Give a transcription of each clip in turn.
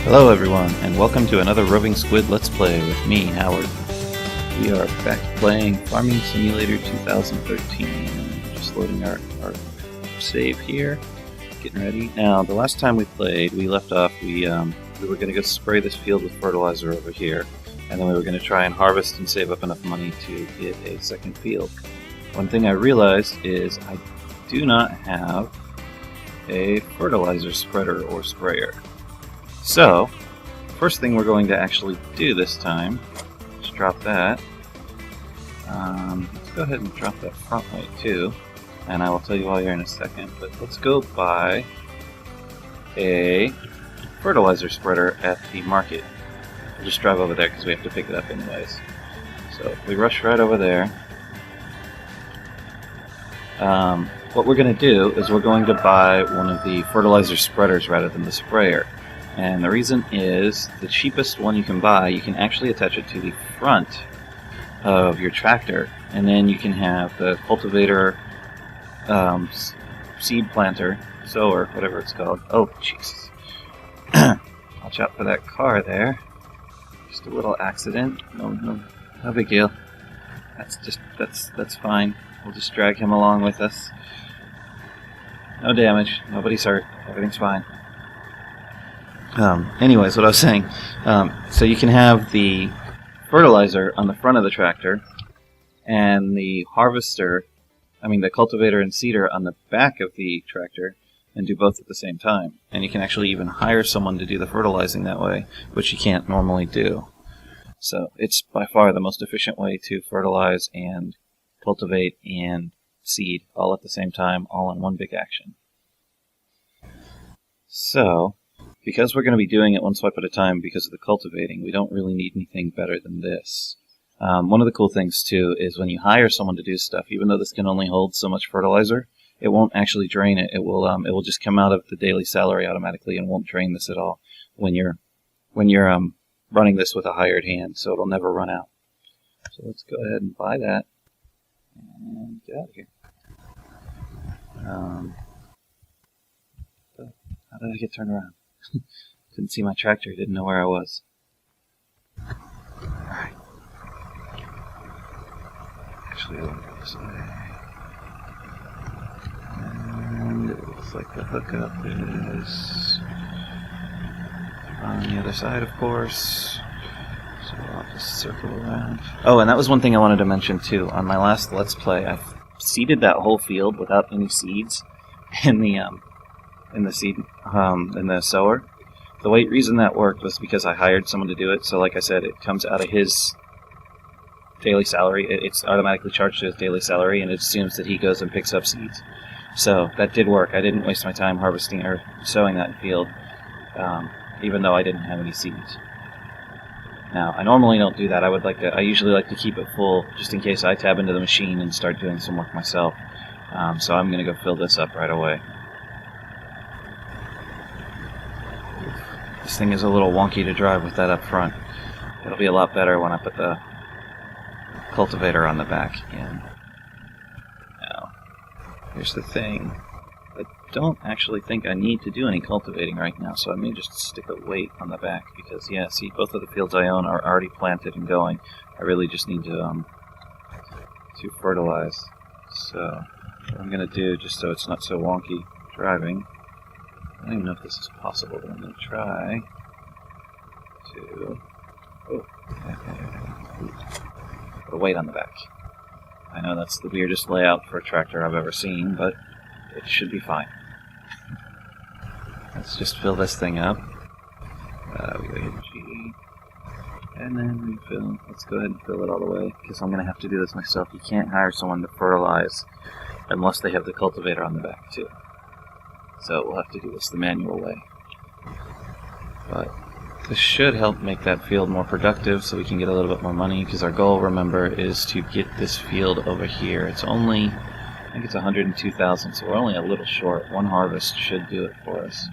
Hello everyone, and welcome to another Roving Squid Let's Play with me, Howard. We are back playing Farming Simulator 2013. Just loading our save here, getting ready. Now, the last time we played, we left off, we were going to go spray this field with fertilizer over here, and then we were going to try and harvest and save up enough money to get a second field. One thing I realized is I do not have a fertilizer spreader or sprayer. So, first thing we're going to actually do this time, just drop that. Let's go ahead and drop that front light too, and I will tell you why here in a second, but let's go buy a fertilizer spreader at the market. We'll just drive over there because we have to pick it up anyways. So, we rush right over there. What we're going to do is we're going to buy one of the fertilizer spreaders rather than the sprayer. And the reason is, the cheapest one you can buy, you can actually attach it to the front of your tractor, and then you can have the cultivator, seed planter, sower, whatever it's called. Oh, Jesus. Watch out for that car there. Just a little accident. No big deal. That's fine. We'll just drag him along with us. No damage. Nobody's hurt. Everything's fine. Anyways, what I was saying, so you can have the fertilizer on the front of the tractor and the the cultivator and seeder on the back of the tractor and do both at the same time. And you can actually even hire someone to do the fertilizing that way, which you can't normally do. So it's by far the most efficient way to fertilize and cultivate and seed all at the same time, all in one big action. So, because we're going to be doing it one swipe at a time because of the cultivating, we don't really need anything better than this. One of the cool things, too, is when you hire someone to do stuff, even though this can only hold so much fertilizer, it won't actually drain it. It will just come out of the daily salary automatically and won't drain this at all when you're running this with a hired hand, so it'll never run out. So let's go ahead and buy that and get out of here. How did I get turned around? Couldn't see my tractor, didn't know where I was. Alright. Actually, I want to go this way. And it looks like the hookup is on the other side, of course. So I'll just circle around. Oh, and that was one thing I wanted to mention too. On my last Let's Play, I seeded that whole field without any seeds in the sower. The reason that worked was because I hired someone to do it. So like I said, it comes out of his daily salary. It's automatically charged to his daily salary, and it assumes that he goes and picks up seeds. So that did work. I didn't waste my time harvesting or sowing that field, even though I didn't have any seeds. Now, I normally don't do that. I usually like to keep it full just in case I tab into the machine and start doing some work myself. So I'm going to go fill this up right away. This thing is a little wonky to drive with that up front. It'll be a lot better when I put the cultivator on the back in. Now, here's the thing. I don't actually think I need to do any cultivating right now, so I may just stick a weight on the back because, yeah, see, both of the fields I own are already planted and going. I really just need to fertilize. So, what I'm going to do, just so it's not so wonky driving, I don't even know if this is possible, but I'm going to try to put a weight on the back. I know that's the weirdest layout for a tractor I've ever seen, but it should be fine. Let's just fill this thing up. We go hit G, and then refill. Let's go ahead and fill it all the way, because I'm going to have to do this myself. You can't hire someone to fertilize unless they have the cultivator on the back, too. So we'll have to do this the manual way. But this should help make that field more productive so we can get a little bit more money, because our goal, remember, is to get this field over here. It's only, I think it's 102,000, so we're only a little short. One harvest should do it for us.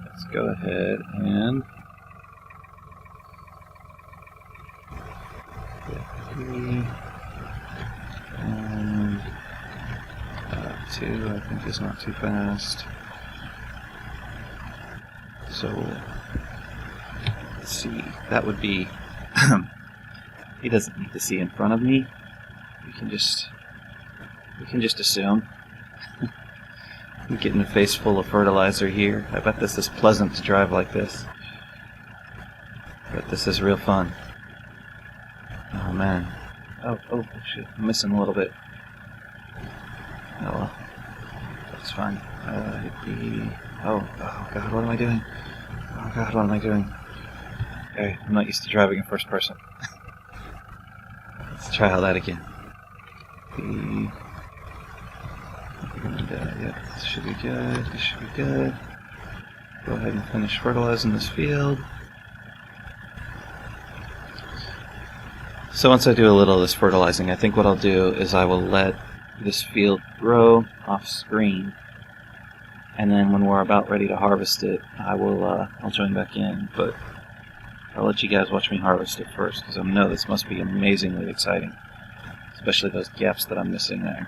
Let's go ahead and get 3 and 2, I think is not too fast. So let's see, that would be... he doesn't need to see in front of me. We can just assume. I'm getting a face full of fertilizer here. I bet this is pleasant to drive like this. But this is real fun. Oh man. Oh shit. I'm missing a little bit. Oh well. That's fine. Oh god, what am I doing? Oh god, what am I doing? Okay, I'm not used to driving in first person. Let's try all that again. Yeah, this should be good. This should be good. Go ahead and finish fertilizing this field. So once I do a little of this fertilizing, I think what I'll do is I will let this field grow off screen, and then when we're about ready to harvest it, I'll join back in. But I'll let you guys watch me harvest it first, because I know this must be amazingly exciting, especially those gaps that I'm missing there.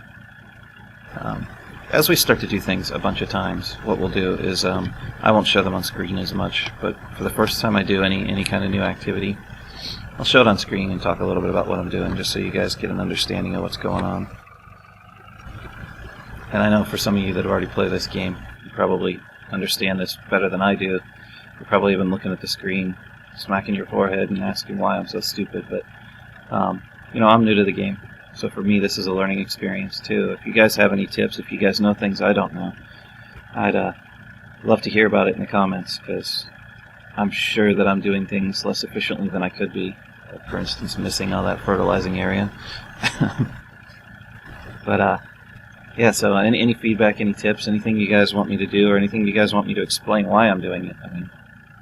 As we start to do things a bunch of times, what we'll do is I won't show them on screen as much, but for the first time I do any kind of new activity, I'll show it on screen and talk a little bit about what I'm doing, just so you guys get an understanding of what's going on. And I know for some of you that have already played this game, you probably understand this better than I do. You're probably even looking at the screen, smacking your forehead and asking why I'm so stupid, but you know, I'm new to the game. So for me, this is a learning experience too. If you guys have any tips, if you guys know things I don't know, I'd love to hear about it in the comments, because I'm sure that I'm doing things less efficiently than I could be. For instance, missing all that fertilizing area. But yeah, so any feedback, any tips, anything you guys want me to do, or anything you guys want me to explain why I'm doing it. I mean,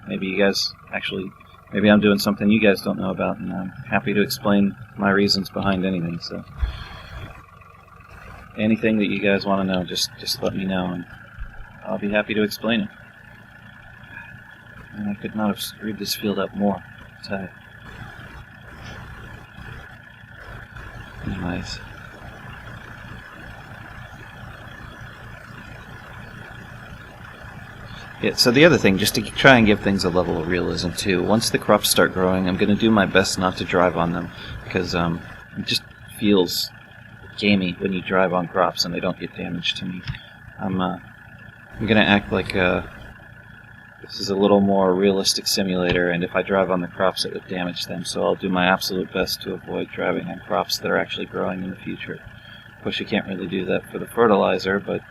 maybe you guys actually... Maybe I'm doing something you guys don't know about, and I'm happy to explain my reasons behind anything. So, anything that you guys want to know, just let me know, and I'll be happy to explain it. And I could not have screwed this field up more. I'll tell you. Anyways. Yeah, so the other thing, just to try and give things a level of realism too, once the crops start growing, I'm going to do my best not to drive on them, because it just feels gamey when you drive on crops and they don't get damaged to me. I'm going to act like this is a little more realistic simulator, and if I drive on the crops it would damage them, so I'll do my absolute best to avoid driving on crops that are actually growing in the future. Of course, you can't really do that for the fertilizer, but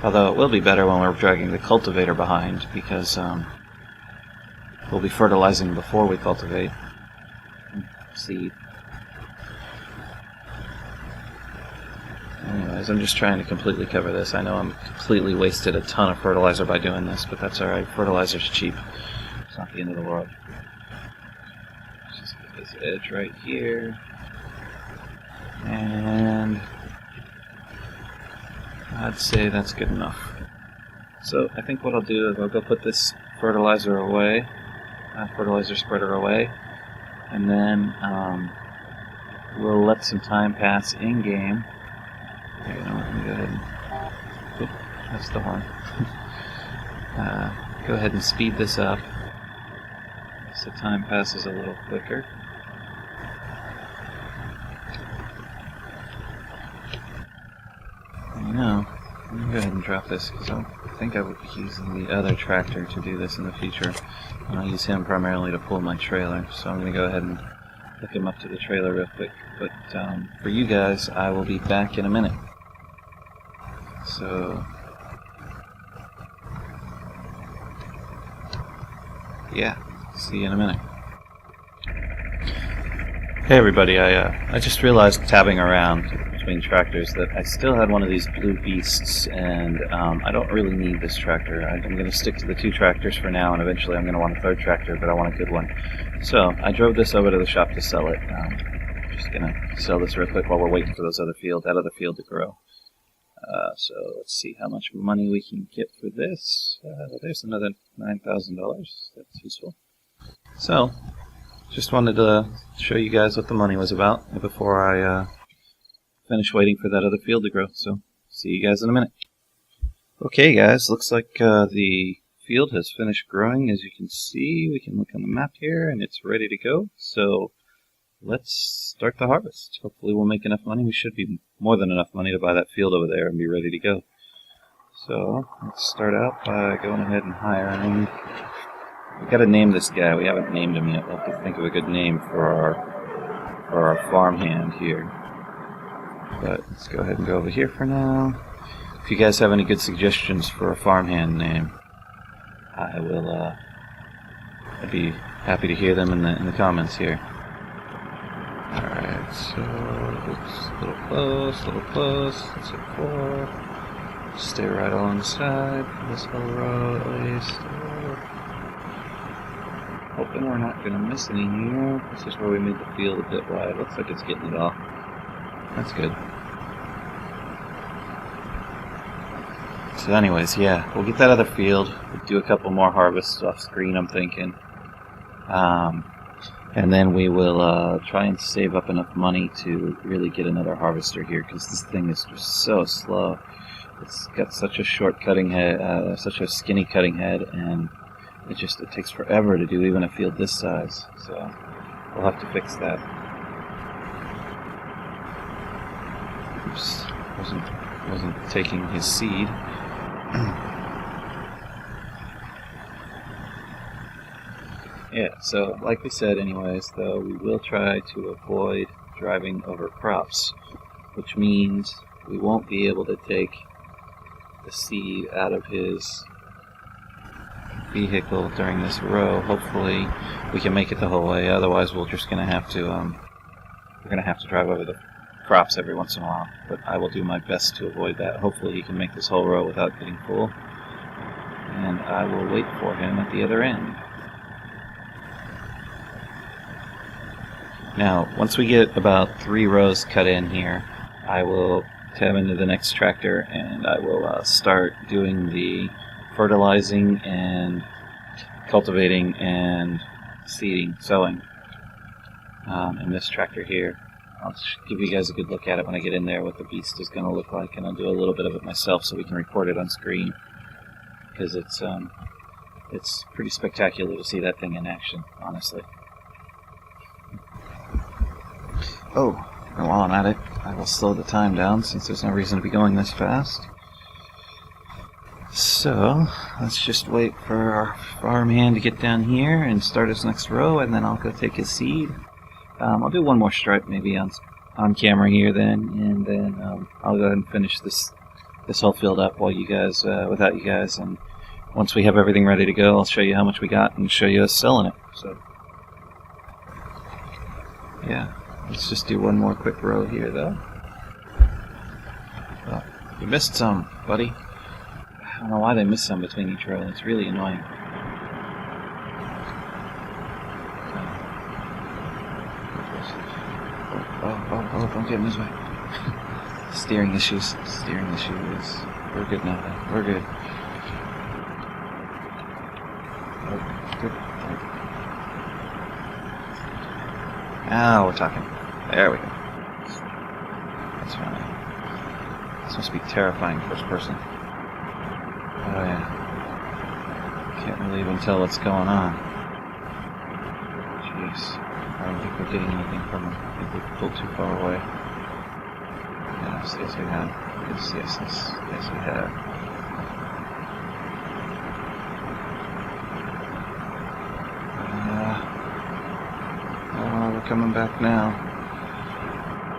although it will be better when we're dragging the cultivator behind, because we'll be fertilizing before we cultivate seed. Anyways, I'm just trying to completely cover this. I know I'm completely wasted a ton of fertilizer by doing this, but that's alright. Fertilizer's cheap. It's not the end of the world. Let's just get this edge right here. And I'd say that's good enough. So I think what I'll do is I'll go put this fertilizer away, fertilizer spreader away, and then we'll let some time pass in-game. Okay, let me go ahead and... Oop, that's the horn. Go ahead and speed this up so time passes a little quicker. No, I'm going to go ahead and drop this, because I think I would be using the other tractor to do this in the future. And I'll use him primarily to pull my trailer, so I'm going to go ahead and hook him up to the trailer real quick. But for you guys, I will be back in a minute. So, yeah, see you in a minute. Hey everybody, I just realized tabbing around between tractors that I still had one of these blue beasts, and I don't really need this tractor. I'm going to stick to the 2 tractors for now, and eventually I'm going to want a 3rd tractor, but I want a good one. So I drove this over to the shop to sell it. Just going to sell this real quick while we're waiting for that other field to grow. So let's see how much money we can get for this. There's another $9,000. That's useful. So, just wanted to show you guys what the money was about before I finish waiting for that other field to grow. So, see you guys in a minute. Okay guys, looks like the field has finished growing. As you can see, we can look on the map here, and it's ready to go. So let's start the harvest. Hopefully we'll make enough money. We should be more than enough money to buy that field over there and be ready to go. So let's start out by going ahead and hiring. We've got to name this guy. We haven't named him yet. We'll have to think of a good name for our farmhand here. But let's go ahead and go over here for now. If you guys have any good suggestions for a farmhand name, I will. I'd be happy to hear them in the comments here. All right, so it's a little close, a little close. Let's hit 4. Stay right alongside this whole row at least. Hoping we're not going to miss any here. This is where we made the field a bit wide. Looks like it's getting it all. That's good. So anyways, yeah, we'll get that other field. We'll do a couple more harvests off screen, I'm thinking. And then we will try and save up enough money to really get another harvester here, because this thing is just so slow. It's got such a short cutting head, such a skinny cutting head, and it takes forever to do even a field this size. So we'll have to fix that. Oops, wasn't taking his seed. Yeah, so like we said anyways, though, we will try to avoid driving over crops, which means we won't be able to take the seed out of his vehicle during this row. Hopefully we can make it the whole way, otherwise we're just gonna have to drive over the crops every once in a while. But I will do my best to avoid that. Hopefully he can make this whole row without getting full, and I will wait for him at the other end. Now, once we get about 3 rows cut in here, I will tab into the next tractor and I will start doing the fertilizing and cultivating and seeding, sowing in this tractor here. I'll give you guys a good look at it when I get in there, what the beast is going to look like, and I'll do a little bit of it myself so we can record it on screen, because it's pretty spectacular to see that thing in action, honestly. Oh, and while I'm at it, I will slow the time down since there's no reason to be going this fast. So, let's just wait for our farmhand to get down here and start his next row, and then I'll go take his seed. I'll do one more stripe maybe on camera here then, and then I'll go ahead and finish this whole field up while you guys, without you guys, and once we have everything ready to go, I'll show you how much we got and show you us selling it. So, yeah. Let's just do one more quick row here, though. Oh, you missed some, buddy. I don't know why they missed some between each row. It's really annoying. Oh, don't get in his way. Steering issues. We're good now, then. We're good. Oh, good. Now we're talking. There we go. That's fine. This must be terrifying first person. Oh yeah. Can't really even tell what's going on. Jeez. I don't think we're getting anything from them. I think we've pulled too far away. Yes, we have. Yes, we have. We're coming back now.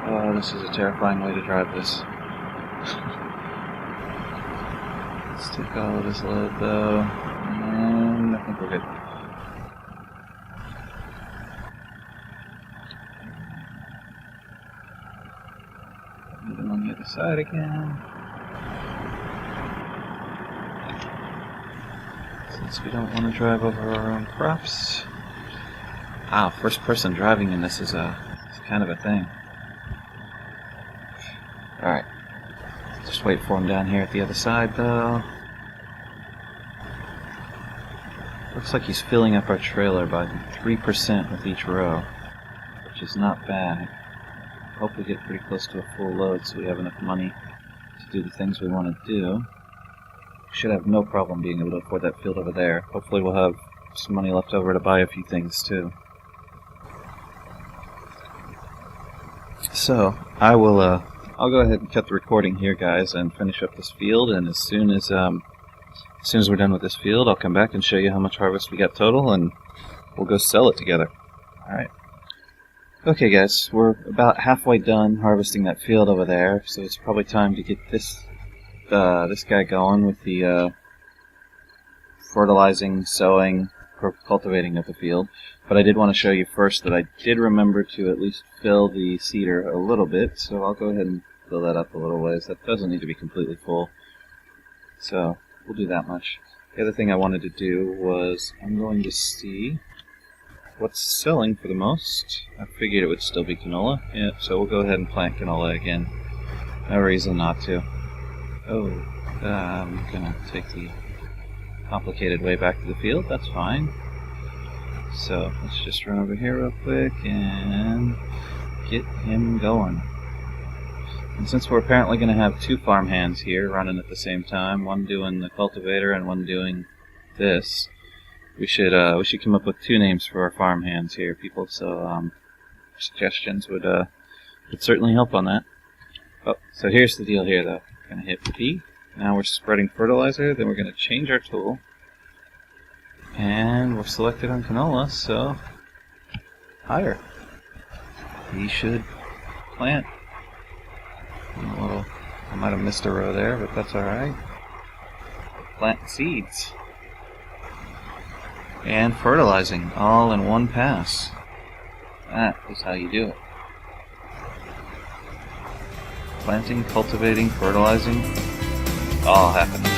Oh, this is a terrifying way to drive this. Let's take all of this load though, and I think we're good. Put them on the other side again. Since we don't want to drive over our own crops. Wow, first person driving in this is kind of a thing. Alright. Just wait for him down here at the other side, though. Looks like he's filling up our trailer by 3% with each row, which is not bad. Hope we get pretty close to a full load so we have enough money to do the things we want to do. should have no problem being able to afford that field over there. Hopefully we'll have some money left over to buy a few things too. So, I'll go ahead and cut the recording here, guys, and finish up this field, and as soon as we're done with this field, I'll come back and show you how much harvest we got total, and we'll go sell it together. Alright. Okay, guys, we're about halfway done harvesting that field over there, so it's probably time to get this guy going with the fertilizing, sowing, cultivating of the field. But I did want to show you first that I did remember to at least fill the seeder a little bit, so I'll go ahead and fill that up a little ways. That doesn't need to be completely full, so we'll do that much. The other thing I wanted to do was I'm going to see what's selling for the most. I figured it would still be canola. Yeah, so we'll go ahead and plant canola again. No reason not to. Oh, I'm gonna take the complicated way back to the field. That's fine. So let's just run over here real quick and get him going. And since we're apparently going to have two farm hands here running at the same time, one doing the cultivator and one doing this, we should come up with two names for our farm hands here, people. So suggestions would certainly help on that. Oh, so here's the deal here, though. We're going to hit P. Now we're spreading fertilizer. Then we're going to change our tool. And we're selected on canola, so higher. He should plant. I might have missed a row there, but that's alright. Plant seeds. And fertilizing, all in one pass. That is how you do it. Planting, cultivating, fertilizing, all happening.